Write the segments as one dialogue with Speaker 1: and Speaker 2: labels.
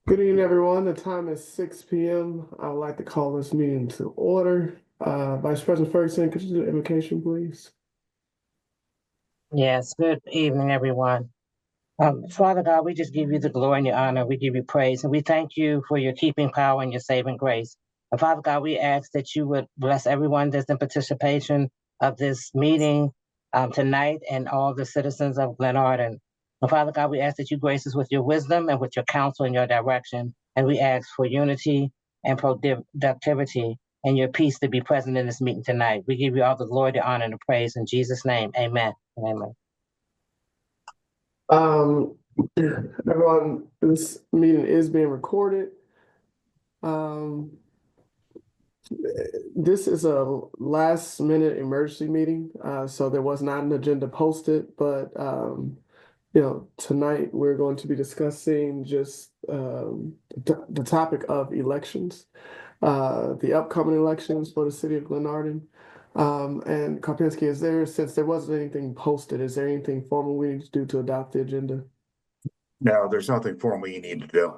Speaker 1: Good evening, everyone. The time is 6 p.m. I would like to call this meeting to order. Vice President Ferguson, could you do the invocation, please?
Speaker 2: Yes, good evening, everyone. Father God, we just give you the glory and the honor. We give you praise, and we thank you for your keeping power and your saving grace. And Father God, we ask that you would bless everyone that's in participation of this meeting tonight and all the citizens of Glenarden. And Father God, we ask that you grace us with your wisdom and with your counsel and your direction. And we ask for unity and productivity and your peace to be present in this meeting tonight. We give you all the glory, the honor, and the praise in Jesus' name. Amen. Amen.
Speaker 1: Um, Everyone, this meeting is being recorded. Um, this is a last minute emergency meeting, so there was not an agenda posted, but tonight we're going to be discussing just the topic of elections, the upcoming elections for the city of Glenarden. And Karpinski, since there wasn't anything posted, is there anything formal we need to do to adopt the agenda?
Speaker 3: No, there's nothing formal you need to do.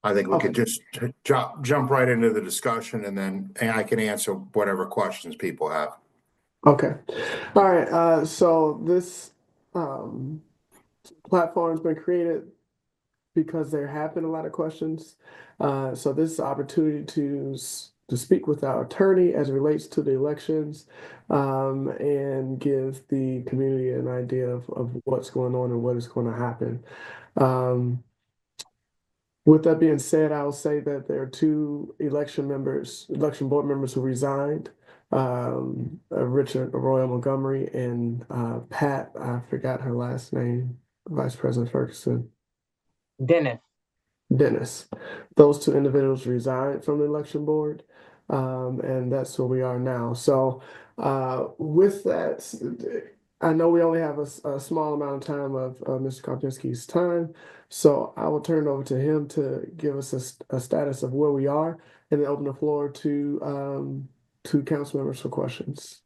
Speaker 3: I think we
Speaker 1: Okay.
Speaker 3: could just jump right into the discussion and I can answer whatever questions people have.
Speaker 1: Okay. All right. So this um, platform's been created because there have been a lot of questions. So this is an opportunity to speak with our attorney as it relates to the elections, and give the community an idea of what's going on and what is going to happen. Um, with that being said, I will say that there are two election board members who resigned. Richard Royal Montgomery and Pat, I forgot her last name, Vice President Ferguson.
Speaker 2: Dennis.
Speaker 1: Dennis. Those two individuals resigned from the election board, and that's where we are now. So, with that, I know we only have a small amount of time of Mr. Karpinski's time, so I will turn it over to him to give us a status of where we are, and then open the floor to council members for questions.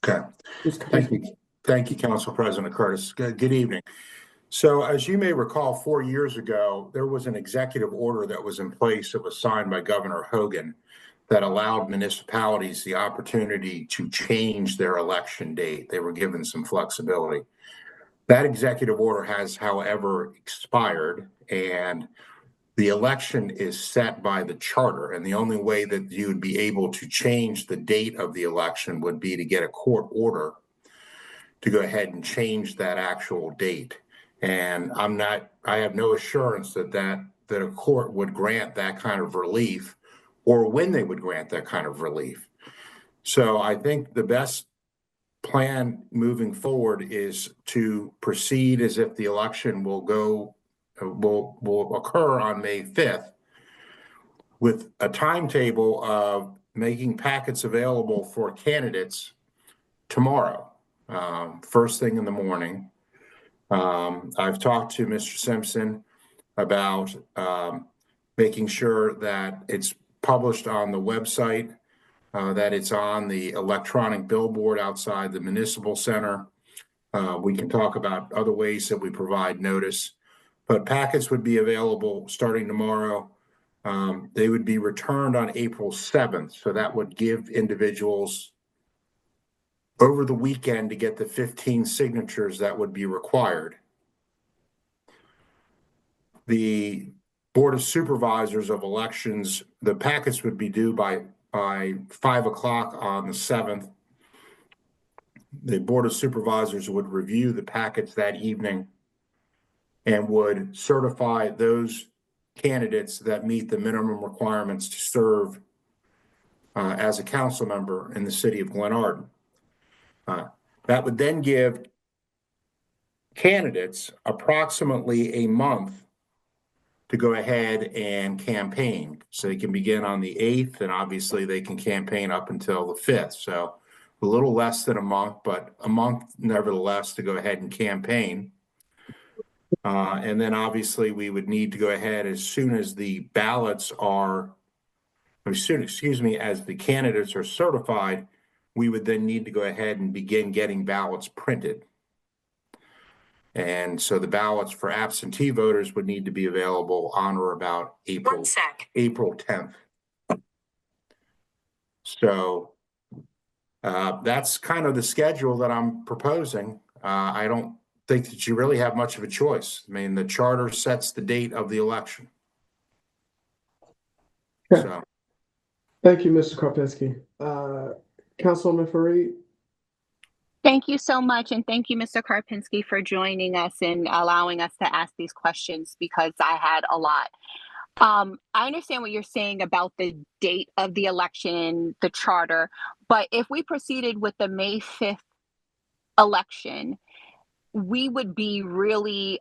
Speaker 3: Okay.
Speaker 1: Mr.
Speaker 3: Thank
Speaker 1: Karpinski.
Speaker 3: you. Thank you, Council President Curtis. Good evening. So as you may recall, 4 years ago, there was an executive order that was in place that was signed by Governor Hogan that allowed municipalities the opportunity to change their election date. They were given some flexibility. That executive order has, however, expired, and the election is set by the charter. And the only way that you would be able to change the date of the election would be to get a court order to go ahead and change that actual date. And I have no assurance that a court would grant that kind of relief or when they would grant that kind of relief. So I think the best plan moving forward is to proceed as if the election will occur on May 5th with a timetable of making packets available for candidates tomorrow, first thing in the morning. I've talked to Mr. Simpson about making sure that it's published on the website, that it's on the electronic billboard outside the municipal center. We can talk about other ways that we provide notice, but packets would be available starting tomorrow. They would be returned on April 7th, so that would give individuals over the weekend to get the 15 signatures that would be required. The Board of Supervisors of Elections, the packets would be due by 5 o'clock on the 7th. The Board of Supervisors would review the packets that evening and would certify those candidates that meet the minimum requirements to serve as a council member in the city of Glenarden. That would then give candidates approximately a month to go ahead and campaign. So they can begin on the 8th, and obviously they can campaign up until the 5th. So a little less than a month, but a month nevertheless to go ahead and campaign. And then obviously we would need to go ahead as soon as the ballots are, as the candidates are certified, we would then need to go ahead and begin getting ballots printed. And so the ballots for absentee voters would need to be available on or about April 10th. So that's kind of the schedule that I'm proposing. I don't think that you really have much of a choice. I mean, the charter sets the date of the election.
Speaker 1: Okay.
Speaker 3: So,
Speaker 1: Thank you, Mr. Karpinski. Councilwoman Fareed?
Speaker 4: Thank you so much. And thank you, Mr. Karpinski, for joining us and allowing us to ask these questions because I had a lot. I understand what you're saying about the date of the election, the charter, but if we proceeded with the May 5th election, we would be really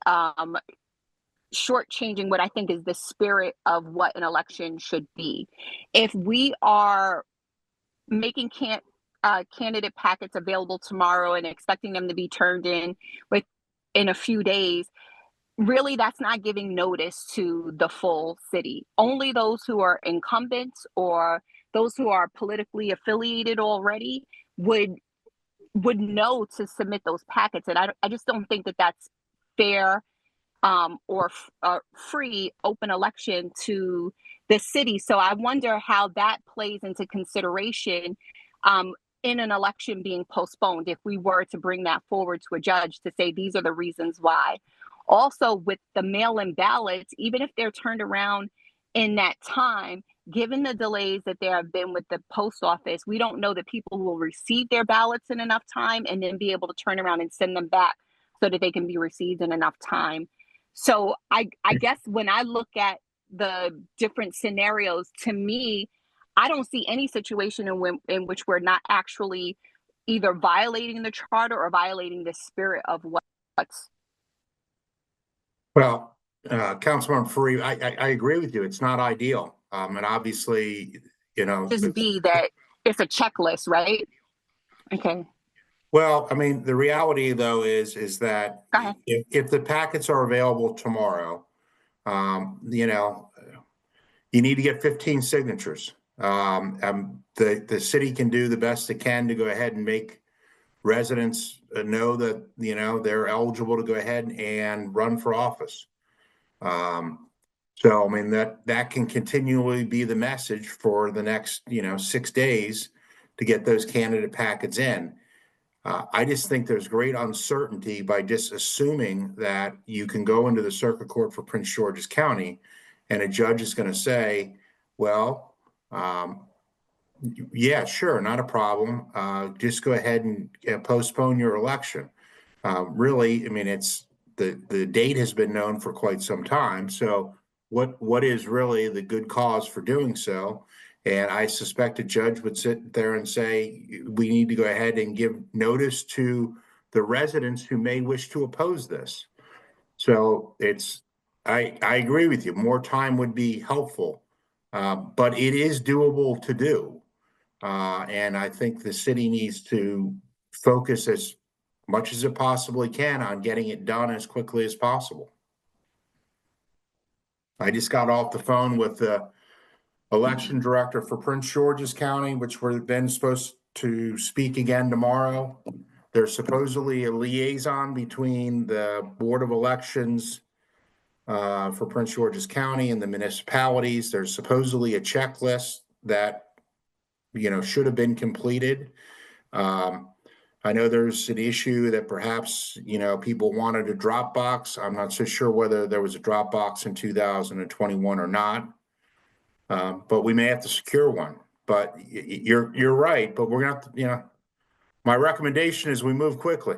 Speaker 4: shortchanging what I think is the spirit of what an election should be. If we are making candidate packets available tomorrow and expecting them to be turned in in a few days, really that's not giving notice to the full city. Only those who are incumbents or those who are politically affiliated already would know to submit those packets, and I just don't think that that's fair or free open election to the city. So I wonder how that plays into consideration in an election being postponed if we were to bring that forward to a judge to say these are the reasons why. Also, with the mail-in ballots, even if they're turned around in that time, given the delays that there have been with the post office, we don't know that people will receive their ballots in enough time and then be able to turn around and send them back so that they can be received in enough time. So I guess when I look at the different scenarios, to me, I don't see any situation in which we're not actually either violating the charter or violating the spirit of what's.
Speaker 3: well, Councilman Fareed, I agree with you. It's not ideal. And obviously,
Speaker 4: Just be that it's a checklist, right? Okay.
Speaker 3: well, I mean, the reality though is that
Speaker 4: Go ahead.
Speaker 3: if the packets are available tomorrow, you need to get 15 signatures. The city can do the best it can to go ahead and make residents know that, they're eligible to go ahead and run for office. So, I mean, that can continually be the message for the next, 6 days to get those candidate packets in. I just think there's great uncertainty by just assuming that you can go into the circuit court for Prince George's County and a judge is going to say, well, yeah, sure, not a problem. Just go ahead and postpone your election. Really, I mean, it's the date has been known for quite some time. So what is really the good cause for doing so? And I suspect a judge would sit there and say, we need to go ahead and give notice to the residents who may wish to oppose this. So I agree with you. More time would be helpful, but it is doable to do. And I think the city needs to focus as much as it possibly can on getting it done as quickly as possible. I just got off the phone with the election director for Prince George's County, which we're then supposed to speak again tomorrow. There's supposedly a liaison between the Board of Elections for Prince George's County and the municipalities. There's supposedly a checklist that, should have been completed. I know there's an issue that perhaps, people wanted a Dropbox. I'm not so sure whether there was a Dropbox in 2021 or not. But we may have to secure one. But you're right. But we're gonna have to, my recommendation is we move quickly.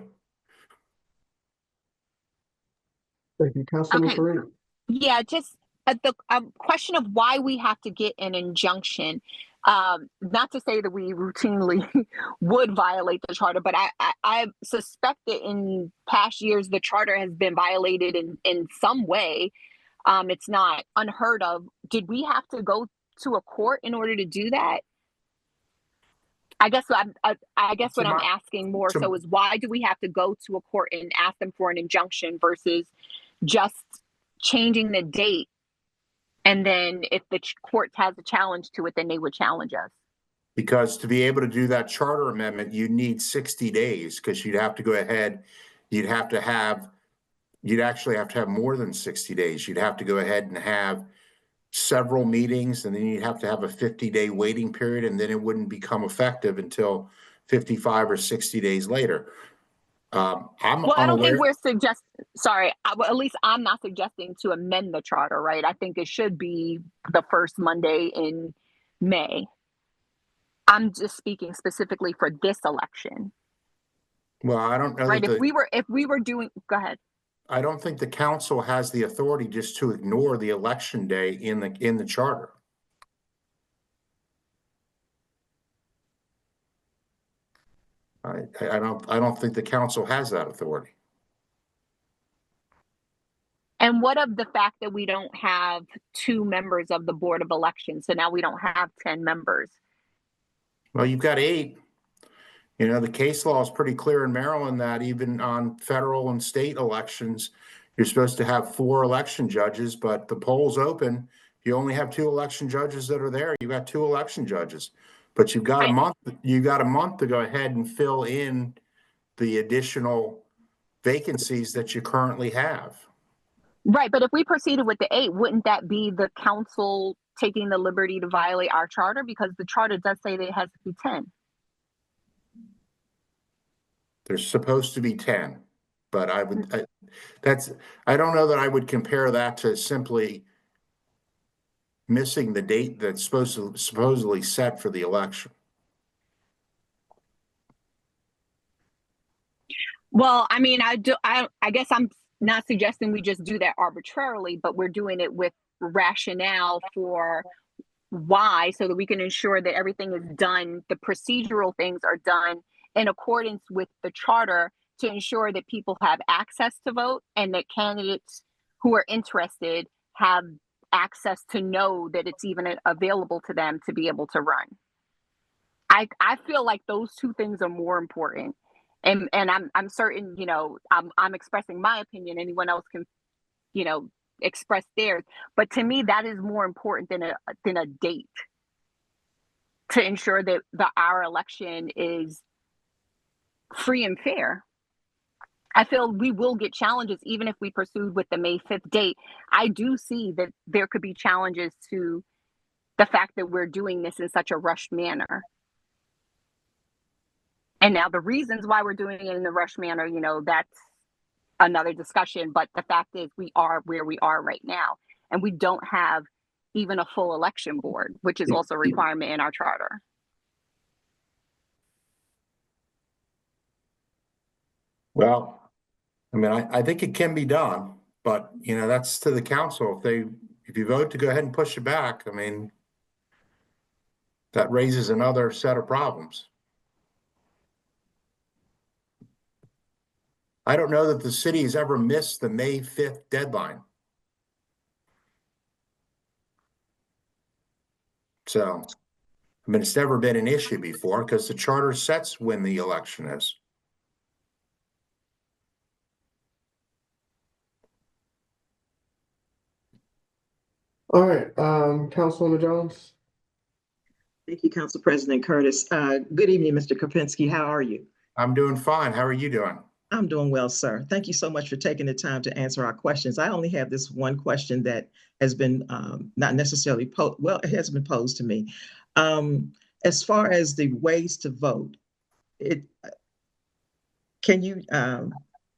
Speaker 1: Thank you, Councilwoman
Speaker 4: Okay.
Speaker 1: Fareed.
Speaker 4: Yeah, just the question of why we have to get an injunction. Not to say that we routinely would violate the charter, but I suspect that in past years the charter has been violated in some way. It's not unheard of. Did we have to go to a court in order to do that? I guess what I'm asking more so is why do we have to go to a court and ask them for an injunction versus just changing the date, and then if the court has a challenge to it, then they would challenge us.
Speaker 3: Because to be able to do that charter amendment, you need 60 days because you'd have to go ahead, you'd have to have you'd actually have to have more than 60 days. You'd have to go ahead and have several meetings, and then you'd have to have a 50-day waiting period, and then it wouldn't become effective until 55 or 60 days later. I'm
Speaker 4: Well, I don't think
Speaker 3: unaware.
Speaker 4: we're sorry, well, at least I'm not suggesting to amend the charter, right? I think it should be the first Monday in May. I'm just speaking specifically for this election,
Speaker 3: Well, I don't know
Speaker 4: right?
Speaker 3: that
Speaker 4: If we were doing, go ahead.
Speaker 3: I don't think the council has the authority just to ignore the election day in the charter. I don't think the council has that authority.
Speaker 4: And what of the fact that we don't have 2 members of the Board of Elections? So now we don't have 10 members.
Speaker 3: Well, you've got 8. You know, the case law is pretty clear in Maryland that even on federal and state elections, you're supposed to have 4 election judges, but the poll's open. You only have 2 election judges that are there. You've got 2 election judges, but you've got a month. You got a month to go ahead and fill in the additional vacancies that you currently have.
Speaker 4: Right, but if we proceeded with the 8, wouldn't that be the council taking the liberty to violate our charter? Because the charter does say that it has to be 10.
Speaker 3: There's supposed to be 10, but I don't know that I would compare that to simply missing the date that's supposedly set for the election.
Speaker 4: Well, I mean, I guess I'm not suggesting we just do that arbitrarily, but we're doing it with rationale for why, so that we can ensure that everything is done, the procedural things are done in accordance with the charter, to ensure that people have access to vote and that candidates who are interested have access to know that it's even available to them to be able to run. I feel like those 2 things are more important. And I'm certain, you know, I'm expressing my opinion. Anyone else can, you know, express theirs. But to me, that is more important than a date, to ensure that our election is free and fair. I feel we will get challenges even if we pursued with the May 5th date. I do see that there could be challenges to the fact that we're doing this in such a rushed manner. And now the reasons why we're doing it in the rush manner, you know, that's another discussion. But the fact is, we are where we are right now, and we don't have even a full election board, which is also a requirement in our charter.
Speaker 3: Well, I mean, I think it can be done, but you know, that's to the council. If you vote to go ahead and push it back, I mean, that raises another set of problems. I don't know that the city has ever missed the May 5th deadline. So, I mean, it's never been an issue before because the charter sets when the election is.
Speaker 1: All right, Councilwoman Jones.
Speaker 5: Thank you, Council President Curtis. Good evening, Mr. Kopinski. How are you?
Speaker 3: I'm doing fine. How are you doing?
Speaker 5: I'm doing well, sir. Thank you so much for taking the time to answer our questions. I only have this one question that has been not necessarily well, it has been posed to me. As far as the ways to vote, can you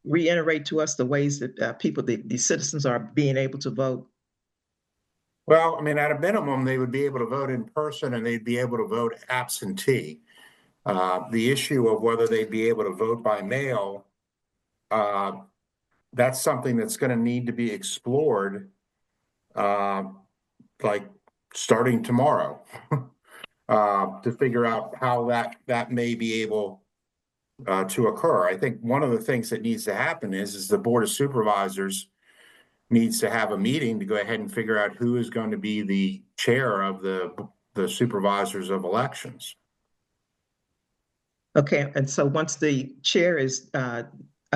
Speaker 5: reiterate to us the ways that people, the citizens, are being able to vote?
Speaker 3: Well, I mean, at a minimum, they would be able to vote in person and they'd be able to vote absentee. The issue of whether they'd be able to vote by mail, that's something that's going to need to be explored, like starting tomorrow, to figure out how that may be able to occur. I think one of the things that needs to happen is the Board of Supervisors needs to have a meeting to go ahead and figure out who is going to be the chair of the supervisors of elections.
Speaker 5: Okay, and so once the chair is, a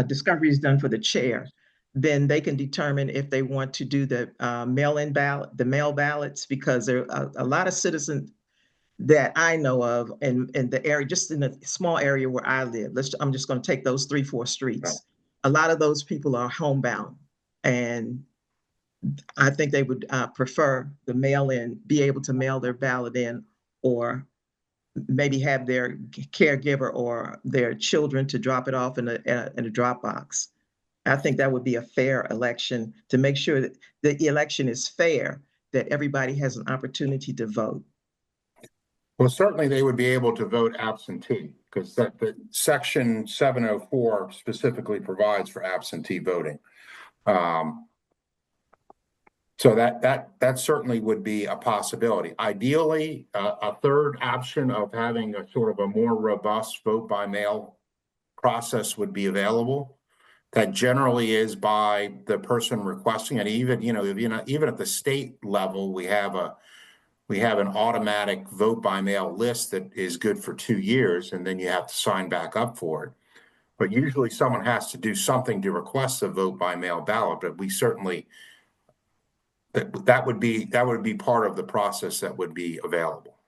Speaker 5: discovery is done for the chair, then they can determine if they want to do the mail-in ballot, the mail ballots, because there are a lot of citizens that I know of in the area, just in the small area where I live. I'm just going to take those 3-4 streets. a lot of those people are homebound, and I think they would prefer the mail-in, be able to mail their ballot in, or maybe have their caregiver or their children to drop it off in a drop box. I think that would be a fair election to make sure that the election is fair, that everybody has an opportunity to vote.
Speaker 3: Well, certainly they would be able to vote absentee because the section 704 specifically provides for absentee voting. So that certainly would be a possibility. Ideally, a third option of having a sort of a more robust vote by mail process would be available. That generally is by the person requesting it. Even even at the state level, we have an automatic vote by mail list that is good for 2 years, and then you have to sign back up for it. But usually, someone has to do something to request a vote by mail ballot. But we certainly that would be part of the process that would be available.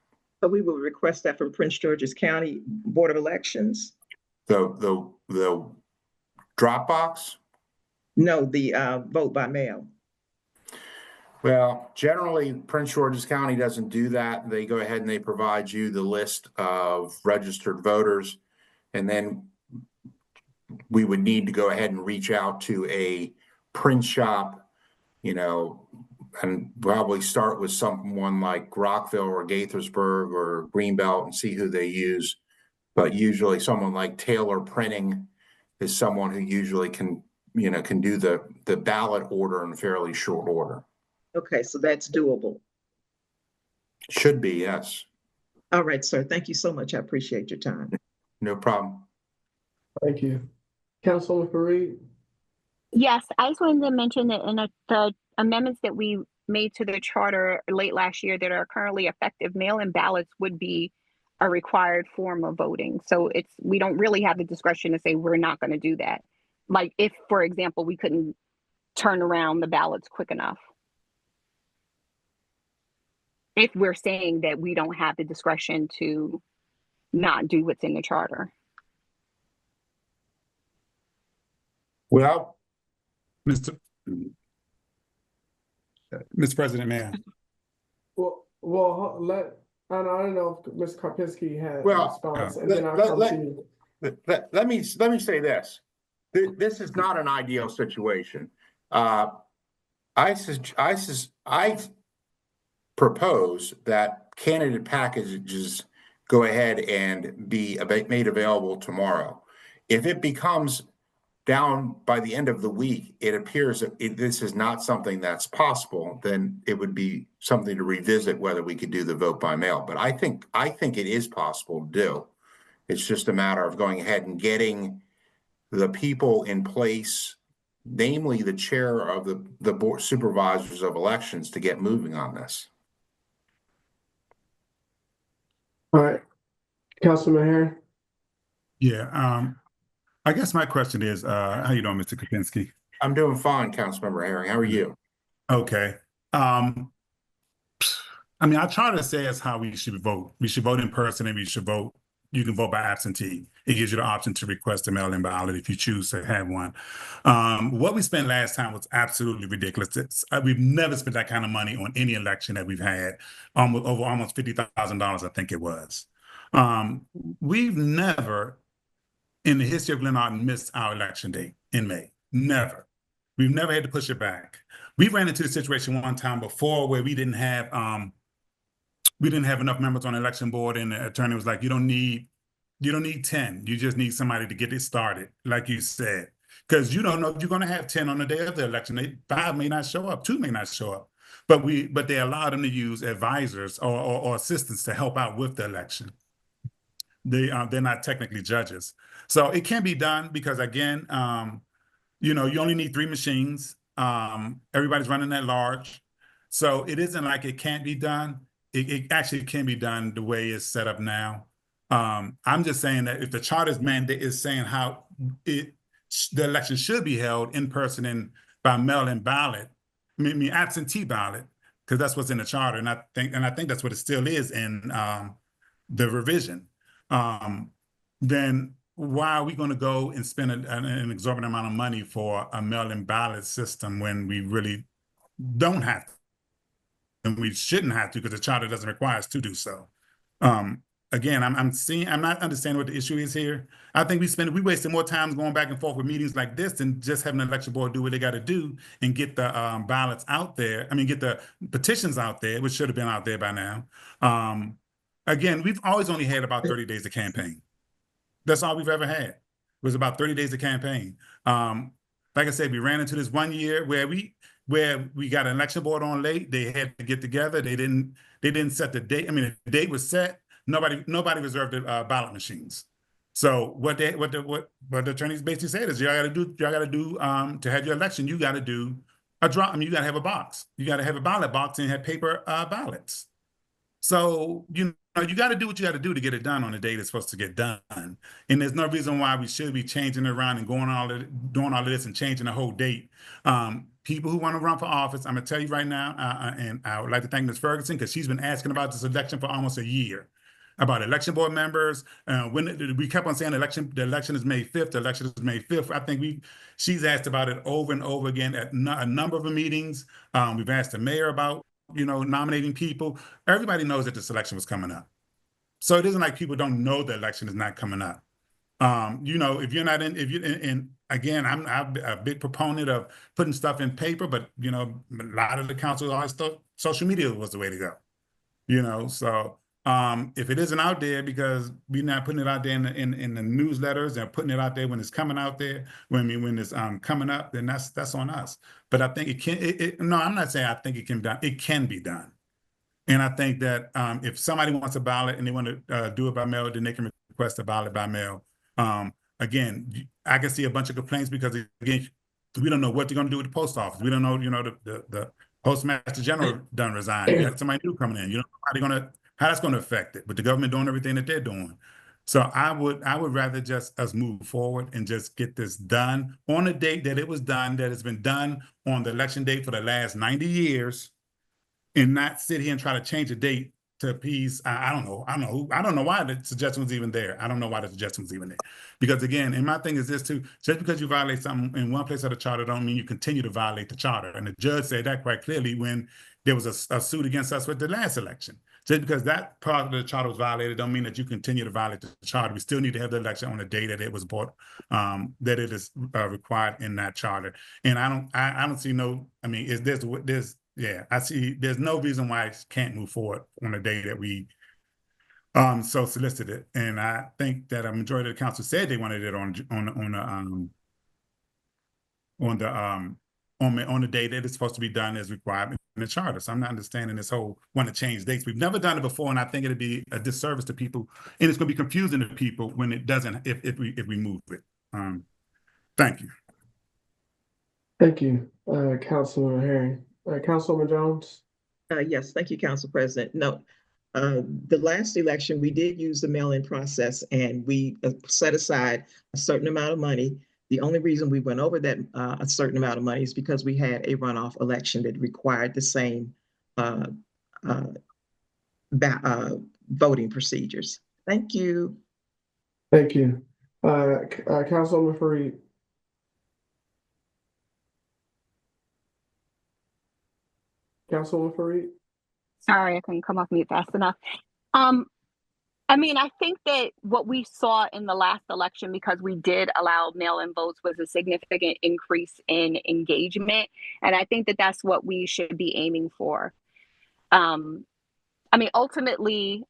Speaker 5: So we will request that from Prince George's County Board of Elections.
Speaker 3: The Dropbox?
Speaker 5: No, the vote by mail.
Speaker 3: Well, generally, Prince George's County doesn't do that. They go ahead and they provide you the list of registered voters, and then we would need to go ahead and reach out to a print shop, and probably start with someone like Rockville or Gaithersburg or Greenbelt and see who they use. But usually someone like Taylor Printing is someone who usually can do the ballot order in fairly short order.
Speaker 5: Okay, so that's doable.
Speaker 3: Should be, yes.
Speaker 5: All right, sir. Thank you so much. I appreciate your time.
Speaker 3: No problem.
Speaker 1: Thank you. Councilwoman Fareed?
Speaker 4: Yes, I just wanted to mention that in the amendments that we made to the charter late last year that are currently effective, mail-in ballots would be a required form of voting. So we don't really have the discretion to say we're not going to do that. Like if, for example, we couldn't turn around the ballots quick enough. If we're saying that we don't have the discretion to not do what's in the charter.
Speaker 3: Well,
Speaker 6: Mr. President, may I?
Speaker 1: Well, I don't know if Ms. Karpinski had
Speaker 3: Well,
Speaker 1: a response, and then I'll come to you.
Speaker 3: let me say this. This is not an ideal situation. I propose that candidate packages go ahead and be made available tomorrow. If it becomes down by the end of the week, it appears that this is not something that's possible, then it would be something to revisit whether we could do the vote by mail. But I think it is possible to do. It's just a matter of going ahead and getting the people in place, namely the chair of the board supervisors of elections, to get moving on this.
Speaker 1: All right. Councilman Herring?
Speaker 6: Yeah, I guess my question is, how you doing, Mr. Kapinski?
Speaker 3: I'm doing fine, Councilmember Herring. How are you?
Speaker 6: Okay. I mean, our charter says how we should vote. We should vote in person, and you can vote by absentee. It gives you the option to request a mail-in ballot if you choose to have one. What we spent last time was absolutely ridiculous. We've never spent that kind of money on any election that we've had, over almost $50,000, I think it was. We've never, in the history of Glenarden, missed our election date in May. Never. We've never had to push it back. We ran into the situation one time before where we didn't have enough members on the election board, and the attorney was like, you don't need 10. You just need somebody to get it started, like you said. Because you don't know if you're going to have 10 on the day of the election. 5 may not show up, 2 may not show up. But they allow them to use advisors or assistants to help out with the election. They're not technically judges. So it can be done because, again, you only need 3 machines. Everybody's running at large. So it isn't like it can't be done. It actually can be done the way it's set up now. I'm just saying that if the charter's mandate is saying how the election should be held in person and by mail-in ballot, I mean absentee ballot, because that's what's in the charter, and I think that's what it still is in the revision. Then why are we going to go and spend an exorbitant amount of money for a mail-in ballot system when we really don't have to, and we shouldn't have to, because the charter doesn't require us to do so. Again, I'm not understanding what the issue is here. I think we wasted more time going back and forth with meetings like this than just having the election board do what they got to do and get the ballots out there. I mean, get the petitions out there, which should have been out there by now. Again, we've always only had about 30 days to campaign. That's all we've ever had, was about 30 days of campaign. Like I said, we ran into this one year where we got an election board on late. They had to get together. They didn't set the date. I mean, the date was set. Nobody reserved the ballot machines. So what the attorneys basically said is, y'all got to do to have your election, you got to do a draw. I mean, you got to have a box. You got to have a ballot box and have paper ballots. So, you got to do what you got to do to get it done on the day it's supposed to get done. And there's no reason why we should be changing it around and doing all of this and changing the whole date. People who want to run for office, I'm going to tell you right now, and I would like to thank Ms. Ferguson, because she's been asking about this election for almost a year, about election board members. When we kept on saying the election is May 5th, the election is May 5th. I think she's asked about it over and over again at a number of meetings. We've asked the mayor about nominating people. Everybody knows that this election was coming up. So it isn't like people don't know the election is not coming up. If you're not in, again, I'm a big proponent of putting stuff in paper, but, a lot of the council always thought social media was the way to go, so if it isn't out there, because we're not putting it out there in the newsletters and putting it out there when it's coming out there, when it's coming up, then that's on us. But I think it can. No, I'm not saying I think it can be done. It can be done, and I think that if somebody wants a ballot and they want to do it by mail, then they can request a ballot by mail. Again, I can see a bunch of complaints because, again, we don't know what they're going to do with the post office. We don't know, the postmaster general done resigned. You got somebody new coming in. You don't know how that's going to affect it, but the government doing everything that they're doing. So I would rather just us move forward and just get this done on the date that it was done, that it's been done on the election date for the last 90 years, and not sit here and try to change the date to appease. I don't know why the suggestion was even there. I don't know why the suggestion was even there. Because, again, and my thing is this too, just because you violate something in one place of the charter don't mean you continue to violate the charter. And the judge said that quite clearly when there was a suit against us with the last election. Just because that part of the charter was violated don't mean that you continue to violate the charter. We still need to have the election on the day that it was bought, that it is required in that charter. And I don't see I see there's no reason why it can't move forward on the day that we so solicited. And I think that a majority of the council said they wanted it on the day that it's supposed to be done as required in the charter. So I'm not understanding this whole want to change dates. We've never done it before, and I think it'd be a disservice to people, and it's going to be confusing to people when it doesn't, if we move it. Thank you.
Speaker 1: Thank you, Councilman Herring. Councilwoman Jones?
Speaker 5: Yes, thank you, Council President. No, the last election, we did use the mail-in process, and we set aside a certain amount of money. The only reason we went over that a certain amount of money is because we had a runoff election that required the same voting procedures. Thank you.
Speaker 1: Thank you. Councilwoman Fareed? Councilwoman Fareed?
Speaker 4: Sorry, I couldn't come off mute fast enough. I think that what we saw in the last election, because we did allow mail-in votes, was a significant increase in engagement. And I think that that's what we should be aiming for. Ultimately,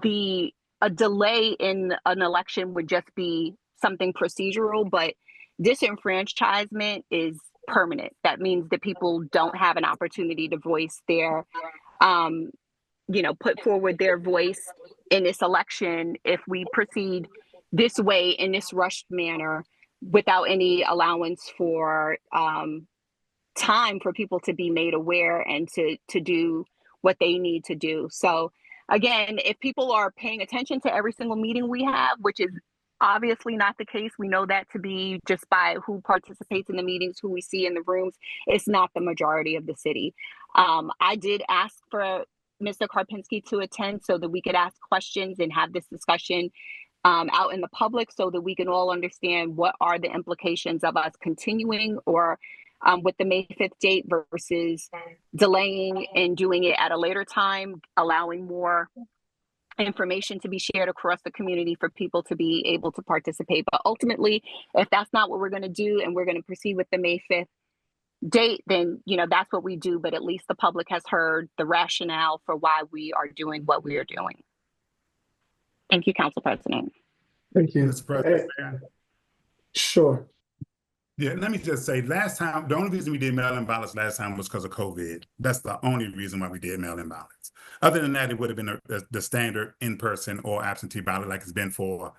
Speaker 4: a delay in an election would just be something procedural, but disenfranchisement is permanent. That means that people don't have an opportunity to voice their, put forward their voice in this election if we proceed this way in this rushed manner without any allowance for time for people to be made aware and to do what they need to do. So again, if people are paying attention to every single meeting we have, which is obviously not the case, we know that to be just by who participates in the meetings, who we see in the rooms, it's not the majority of the city. I did ask for Mr. Karpinski to attend so that we could ask questions and have this discussion out in the public so that we can all understand what are the implications of us continuing or with the May 5th date versus delaying and doing it at a later time, allowing more information to be shared across the community for people to be able to participate. But ultimately, if that's not what we're going to do and we're going to proceed with the May 5th date, then that's what we do. But at least the public has heard the rationale for why we are doing what we are doing. Thank you, Council President.
Speaker 1: Thank you.
Speaker 6: Mr. President,
Speaker 1: Sure.
Speaker 6: yeah, let me just say, last time, the only reason we did mail-in ballots last time was because of COVID. That's the only reason why we did mail-in ballots. Other than that, it would have been the standard in-person or absentee ballot like it's been for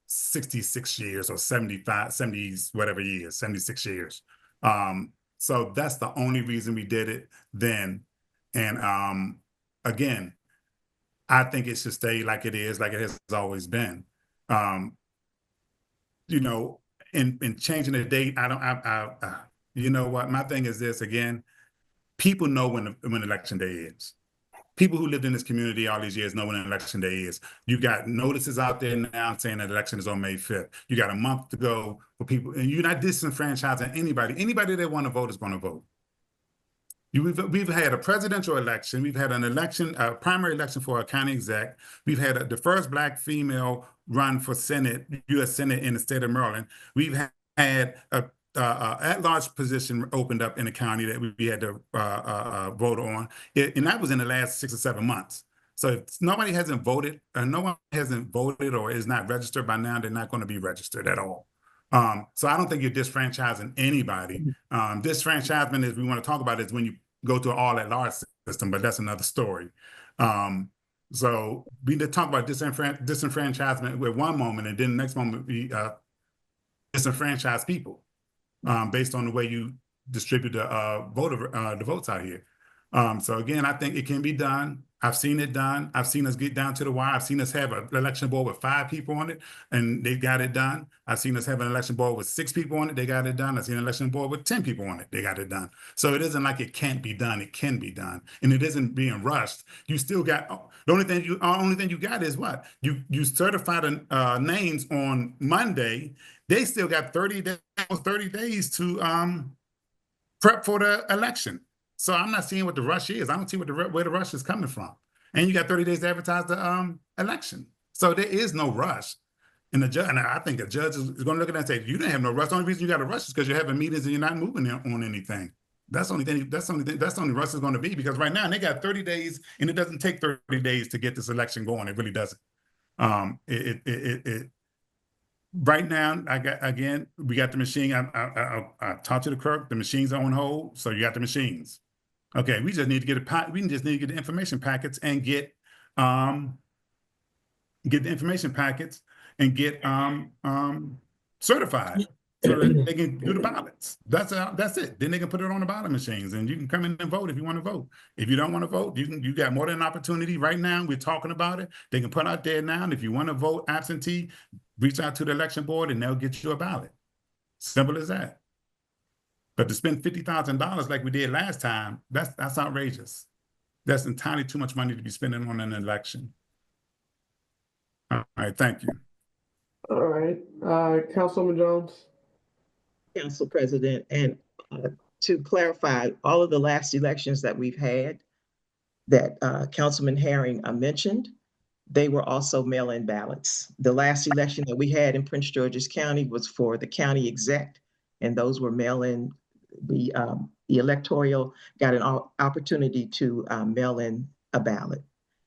Speaker 6: 66 years or 75, 70s, whatever years, 76 years. So that's the only reason we did it then. And again, I think it should stay like it is, like it has always been. In changing the date, you know what? My thing is this again. People know when election day is. People who lived in this community all these years know when election day is. You got notices out there now saying that election is on May 5th. You got a month to go for people, and you're not disenfranchising anybody. Anybody that want to vote is going to vote. We've had a presidential election. We've had an election, a primary election for a county exec. We've had the first Black female run for Senate, U.S. Senate in the state of Maryland. We've had a at-large position opened up in the county that we had to vote on, and that was in the last 6 or 7 months. So if nobody hasn't voted, no one hasn't voted or is not registered by now, they're not going to be registered at all. So I don't think you're disfranchising anybody. Disfranchisement, if we want to talk about it, is when you go to an all-at-large system, but that's another story. So we did talk about disenfranchisement with one moment, and then the next moment we disenfranchise people based on the way you distribute the votes out here. So again, I think it can be done. I've seen it done. I've seen us get down to the wire. I've seen us have an election board with 5 people on it, and they got it done. I've seen us have an election board with 6 people on it. They got it done. I've seen an election board with 10 people on it. They got it done. So it isn't like it can't be done. It can be done, and it isn't being rushed. You still got the only thing you got is what you certify the names on Monday. They still got 30 days to prep for the election. So I'm not seeing what the rush is. I don't see where the rush is coming from. And you got 30 days to advertise the election. So there is no rush. And I think a judge is going to look at that and say, you didn't have no rush. The only reason you got a rush is because you're having meetings and you're not moving on anything. That's the only rush is going to be, because right now they got 30 days, and it doesn't take 30 days to get this election going. It really doesn't. Right now, we got the machine. I talked to the clerk. The machines are on hold, so you got the machines. Okay, we just need to get the information packets and get the information packets and get certified so that they can do the ballots. That's it. Then they can put it on the ballot machines, and you can come in and vote if you want to vote. If you don't want to vote, you got more than an opportunity right now. We're talking about it. They can put out there now, and if you want to vote absentee, reach out to the election board and they'll get you a ballot. Simple as that. But to spend $50,000 like we did last time, that's outrageous. That's entirely too much money to be spending on an election. All right, thank you.
Speaker 1: All right, Councilwoman Jones.
Speaker 5: Council President, and to clarify, all of the last elections that we've had that Councilman Herring mentioned, they were also mail-in ballots. The last election that we had in Prince George's County was for the county exec, and those were mail-in. The electoral got an opportunity to mail in a ballot.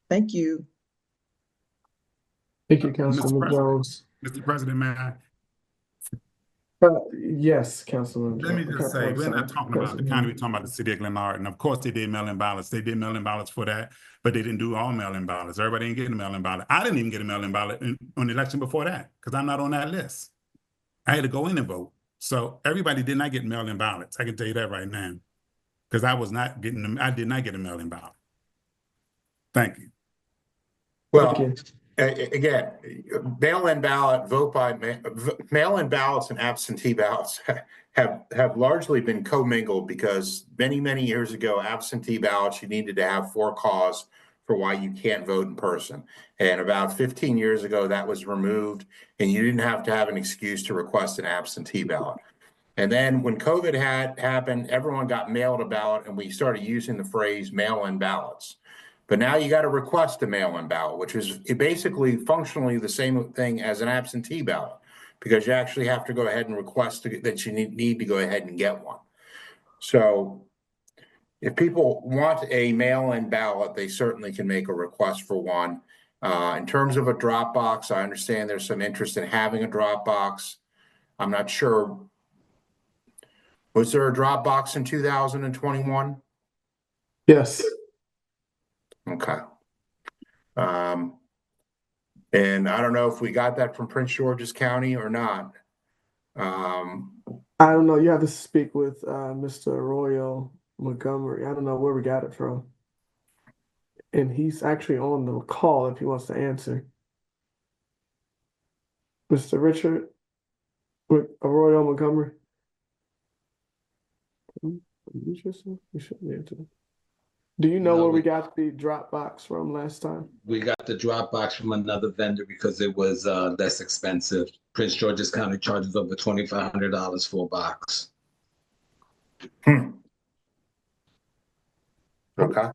Speaker 5: Thank you.
Speaker 1: Thank you, Councilwoman Jones.
Speaker 6: Mr. President, may I?
Speaker 1: Yes, Councilman.
Speaker 6: Let me just say, we're not talking about the county, we're talking about the city of Glenarden. Of course, they did mail-in ballots. They did mail-in ballots for that, but they didn't do all mail-in ballots. Everybody didn't get a mail-in ballot. I didn't even get a mail-in ballot on the election before that, because I'm not on that list. I had to go in and vote. So everybody did not get mail-in ballots. I can tell you that right now, because I did not get a mail-in ballot. Thank you.
Speaker 3: Well, again, mail-in ballot, mail-in ballots and absentee ballots have largely been commingled, because many years ago, absentee ballots, you needed to have for cause for why you can't vote in person. And about 15 years ago, that was removed, and you didn't have to have an excuse to request an absentee ballot. And then when COVID had happened, everyone got mailed a ballot, and we started using the phrase mail-in ballots. But now you got to request a mail-in ballot, which is basically functionally the same thing as an absentee ballot, because you actually have to go ahead and request that you need to go ahead and get one. So if people want a mail-in ballot, they certainly can make a request for one. In terms of a drop box, I understand there's some interest in having a drop box. I'm not sure. Was there a drop box in 2021?
Speaker 1: Yes.
Speaker 3: Okay. And I don't know if we got that from Prince George's County or not.
Speaker 1: I don't know. You have to speak with Mr. Royal Montgomery. I don't know where we got it from. And he's actually on the call if he wants to answer. Mr. Richard Royal Montgomery. You should be able to. Do you know
Speaker 7: No,
Speaker 1: where we got the Dropbox from last time?
Speaker 7: We got the Dropbox from another vendor because it was less expensive. Prince George's County charges over $2,500 for a box.
Speaker 3: Okay.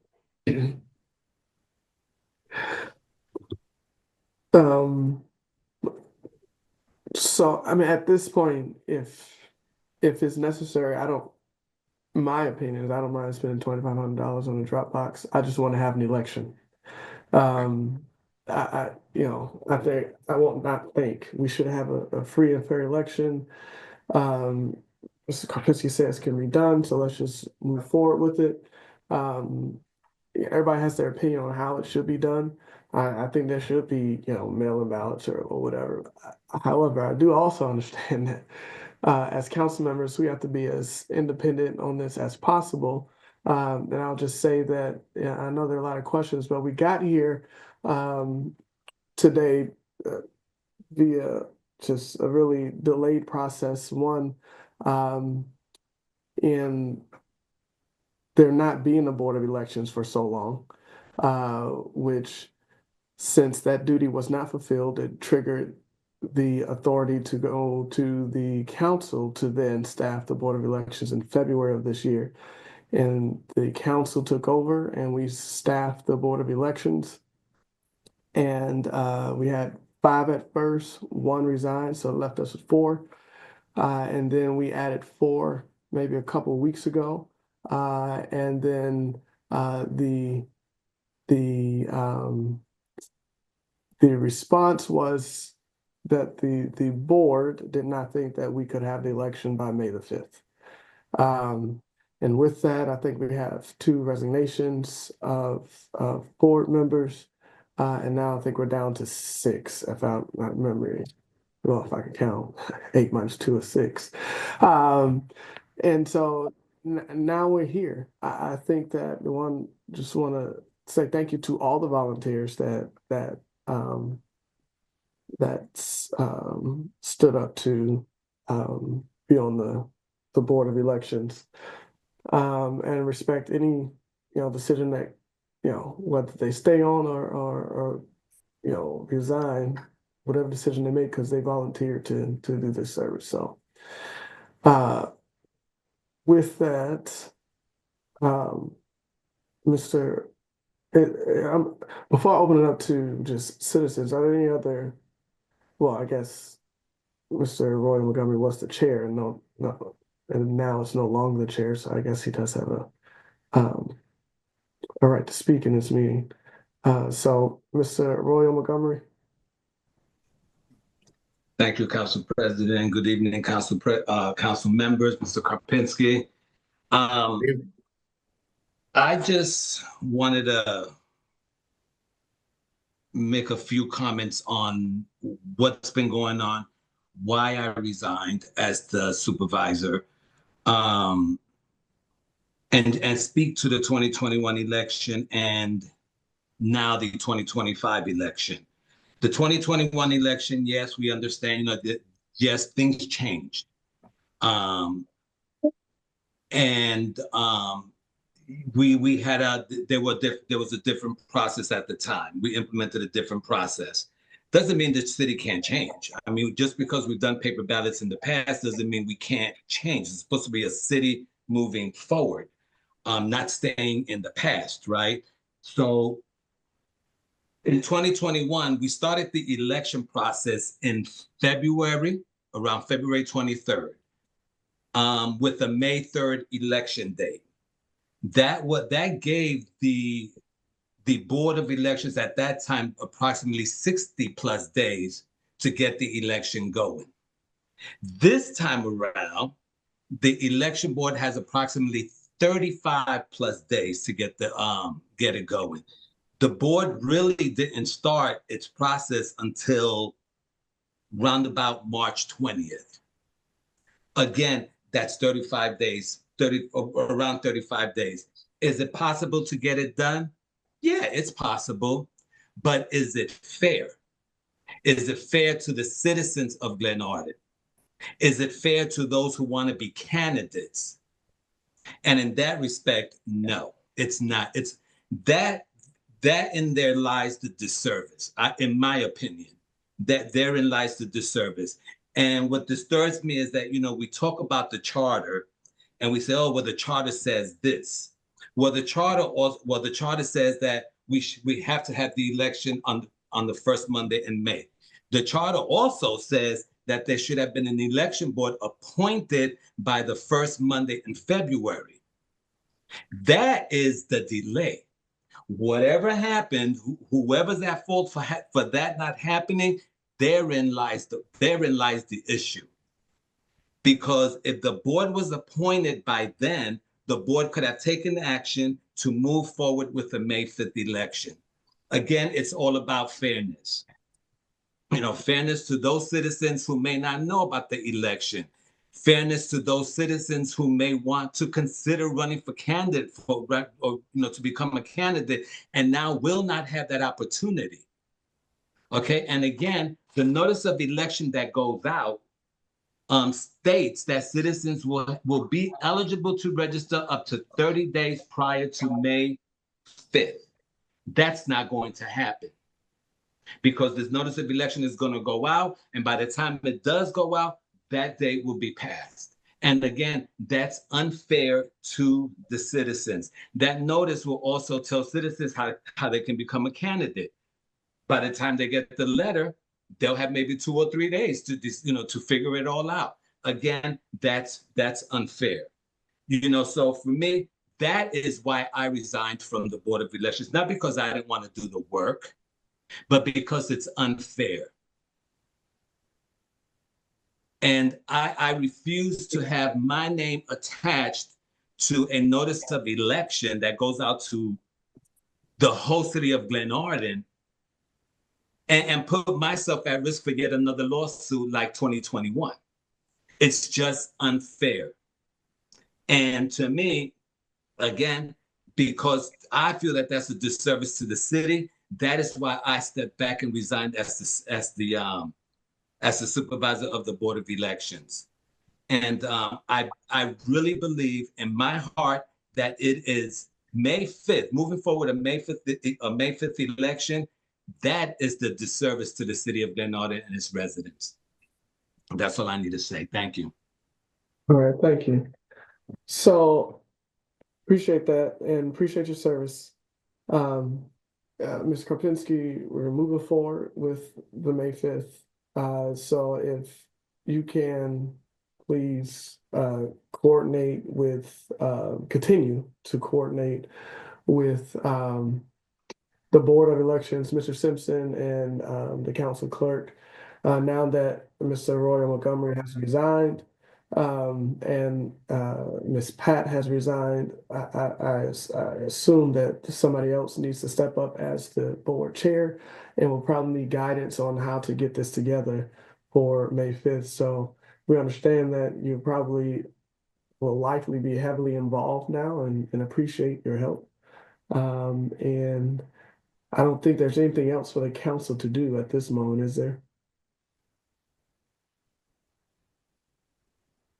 Speaker 1: So I mean, at this point, if it's necessary, my opinion is I don't mind spending $2,500 on a Dropbox. I just want to have an election. I think we should have a free and fair election. Mr. Karpinski says it can be done, so let's just move forward with it. Everybody has their opinion on how it should be done. I think there should be, mail-in ballots or whatever. However, I do also understand that as council members, we have to be as independent on this as possible. And I'll just say that I know there are a lot of questions, but we got here today via just a really delayed process. One, in there not being a board of elections for so long, which since that duty was not fulfilled, it triggered the authority to go to the council to then staff the Board of Elections in February of this year. And the council took over and we staffed the Board of Elections. And we had 5 at first, 1 resigned, so it left us with 4. And then we added 4 maybe a couple of weeks ago. And then the response was that the board did not think that we could have the election by May the 5th. And with that, I think we have 2 resignations of board members. And now I think we're down to 6, if I'm not remembering. Well, if I can count, 8 minus 2 is 6. And so now we're here. I think that just want to say thank you to all the volunteers that stood up to be on the Board of Elections, and respect any decision that whether they stay on or resign, whatever decision they make, because they volunteered to do this service. So with that, Mr. Before I open it up to just citizens, are there any other? Well, I guess Mr. Roy Montgomery was the chair, and and now it's no longer the chair. So I guess he does have a right to speak in this meeting. So, Mr. Roy Montgomery.
Speaker 7: Thank you, Council President. Good evening, Council members, Mr. Karpinski. I just wanted to make a few comments on what's been going on, why I resigned as the supervisor, and speak to the 2021 election and now the 2025 election. The 2021 election, yes, we understand, that yes, things changed. we had there was a different process at the time. We implemented a different process. Doesn't mean the city can't change. I mean, just because we've done paper ballots in the past doesn't mean we can't change. It's supposed to be a city moving forward, not staying in the past, right? So in 2021, we started the election process in February, around February 23rd, with a May 3rd election date. That gave the Board of Elections at that time approximately 60 plus days to get the election going. This time around, the election board has approximately 35 plus days to get it going. The board really didn't start its process until roundabout March 20th. Again, that's 35 days, around 35 days. Is it possible to get it done? Yeah, it's possible, but is it fair? Is it fair to the citizens of Glenarden? Is it fair to those who want to be candidates? And in that respect, no, it's not. It's that in there lies the disservice, in my opinion. That therein lies the disservice. And what disturbs me is that, we talk about the charter and we say, oh, well, the charter says this. Well, the charter says that we have to have the election on the first Monday in May. The charter also says that there should have been an election board appointed by the first Monday in February. That is the delay. Whatever happened, whoever's at fault for that not happening, therein lies the issue. Because if the board was appointed by then, the board could have taken action to move forward with the May 5th election. Again, it's all about fairness. Fairness to those citizens who may not know about the election. Fairness to those citizens who may want to consider running for candidate to become a candidate and now will not have that opportunity. Okay, and again, the notice of election that goes out states that citizens will be eligible to register up to 30 days prior to May 5th. That's not going to happen because this notice of election is going to go out, and by the time it does go out, that date will be passed. And again, that's unfair to the citizens. That notice will also tell citizens how they can become a candidate. By the time they get the letter, they'll have maybe 2 or 3 days to figure it all out. Again, that's unfair. So for me, that is why I resigned from the Board of Elections, not because I didn't want to do the work, but because it's unfair. And I refuse to have my name attached to a notice of election that goes out to the whole city of Glenarden and put myself at risk for yet another lawsuit like 2021. It's just unfair. And to me, again, because I feel that that's a disservice to the city, that is why I stepped back and resigned as the supervisor of the Board of Elections. And I really believe in my heart that it is May 5th, moving forward, a May 5th election. That is the disservice to the city of Glenarden and its residents. That's all I need to say. Thank you.
Speaker 1: All right, thank you. So appreciate that and appreciate your service. Mr. Karpinski, we're moving forward with the May 5th. So if you can please continue to coordinate with the Board of Elections, Mr. Simpson, and the council clerk. Now that Mr. Roy Montgomery has resigned and Ms. Pat has resigned, I assume that somebody else needs to step up as the board chair and will probably need guidance on how to get this together for May 5th. So we understand that you probably will likely be heavily involved now and appreciate your help. And I don't think there's anything else for the council to do at this moment, is there?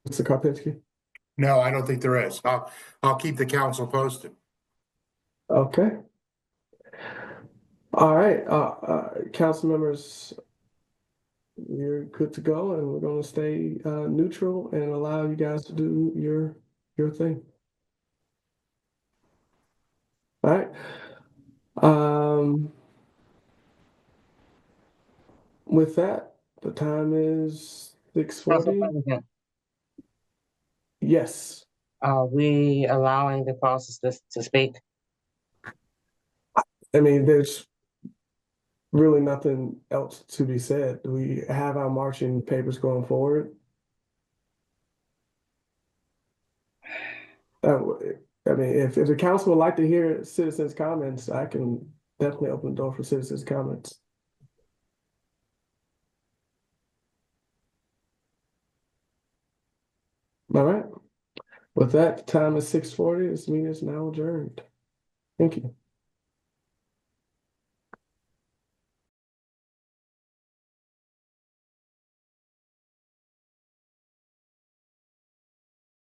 Speaker 1: Mr. Karpinski?
Speaker 3: No, I don't think there is. I'll keep the council posted.
Speaker 1: Okay. All right, council members, you're good to go, and we're gonna stay neutral and allow you guys to do your thing. All right. With that, the time is
Speaker 2: Council
Speaker 1: 6:40.
Speaker 2: President,
Speaker 1: Yes.
Speaker 2: are we allowing the process to speak?
Speaker 1: I mean, there's really nothing else to be said. We have our marching papers going forward. I mean, if the council would like to hear citizens' comments, I can definitely open the door for citizens' comments. All right. With that, the time is 6:40. This meeting is now adjourned. Thank you.